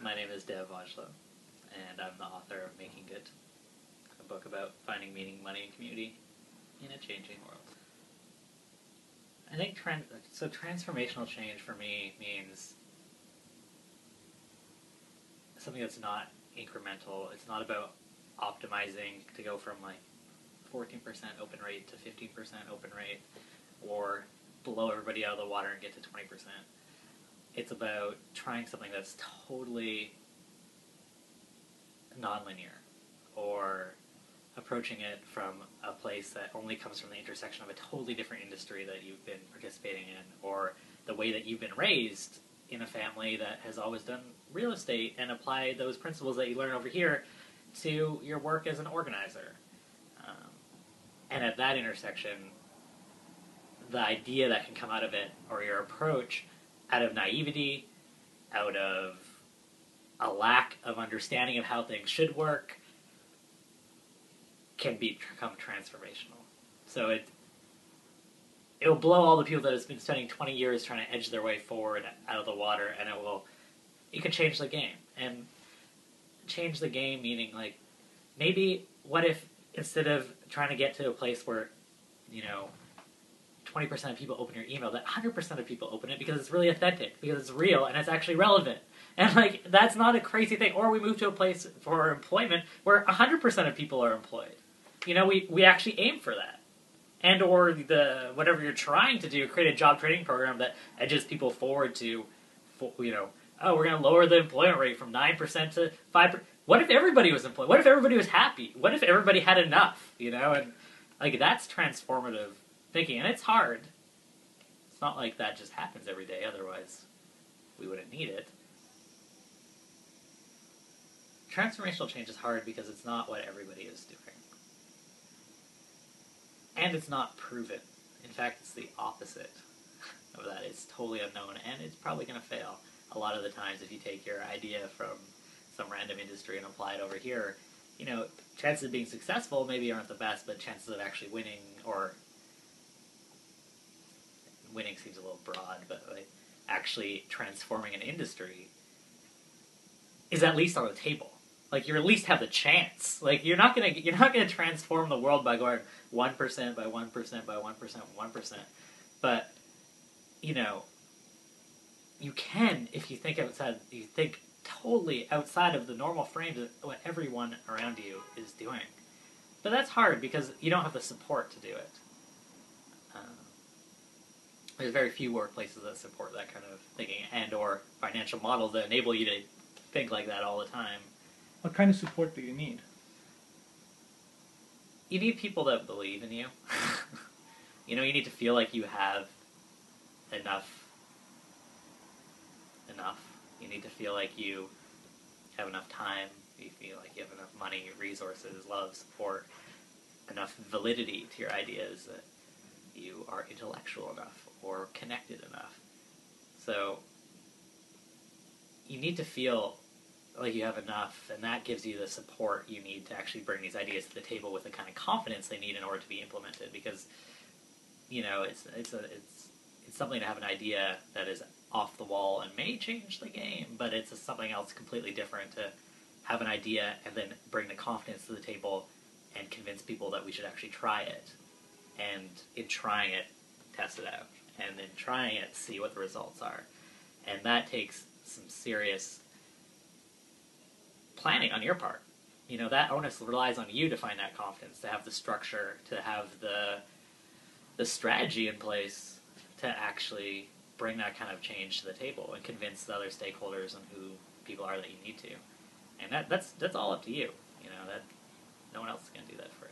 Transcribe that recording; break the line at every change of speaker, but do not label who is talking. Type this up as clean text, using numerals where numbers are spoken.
My name is Aujla, and I'm the author of Making It, a book about finding meaning, money, and community in a changing world. I think transformational change for me means something that's not incremental. It's not about optimizing to go from like 14% open rate to 15% open rate, or blow everybody out of the water and get to 20%. It's about trying something that's totally nonlinear, or approaching it from a place that only comes from the intersection of a totally different industry that you've been participating in, or the way that you've been raised in a family that has always done real estate and apply those principles that you learn over here to your work as an organizer. And at that intersection, the idea that can come out of it, or your approach, out of naivety, out of a lack of understanding of how things should work, can become transformational. So it will blow all the people that have been spending 20 years trying to edge their way forward out of the water, and you can change the game. And change the game meaning, like, maybe what if instead of trying to get to a place where, 20% of people open your email, that 100% of people open it because it's really authentic, because it's real, and it's actually relevant. And, like, that's not a crazy thing. Or we move to a place for employment where 100% of people are employed. We actually aim for that. And or whatever you're trying to do, create a job training program that edges people forward to, oh, we're going to lower the employment rate from 9% to 5%. What if everybody was employed? What if everybody was happy? What if everybody had enough? And, like, that's transformative thinking. And it's hard. It's not like that just happens every day. Otherwise, we wouldn't need it. Transformational change is hard because it's not what everybody is doing. And it's not proven. In fact, it's the opposite of that. It's totally unknown, and it's probably going to fail. A lot of the times, if you take your idea from some random industry and apply it over here, chances of being successful maybe aren't the best, but chances of actually winning, or winning seems a little broad, but like actually transforming an industry is at least on the table. Like, you at least have the chance. Like, you're not gonna transform the world by going 1% by 1% by 1% 1%. But you can if you think outside. You think totally outside of the normal frames of what everyone around you is doing. But that's hard because you don't have the support to do it. There's very few workplaces that support that kind of thinking, and or financial models that enable you to think like that all the time.
What kind of support do you need?
You need people that believe in you. You need to feel like you have enough. You need to feel like you have enough time. You feel like you have enough money, resources, love, support, enough validity to your ideas that you are intellectual enough or connected enough. So you need to feel like you have enough, and that gives you the support you need to actually bring these ideas to the table with the kind of confidence they need in order to be implemented. Because it's something to have an idea that is off the wall and may change the game, but it's something else completely different to have an idea and then bring the confidence to the table and convince people that we should actually try it, and in trying it, test it out, and then trying it, see what the results are. And that takes some serious planning on your part. That onus relies on you to find that confidence, to have the structure, to have the strategy in place to actually bring that kind of change to the table and convince the other stakeholders and who people are that you need to. And that's all up to you. That no one else is going to do that for you.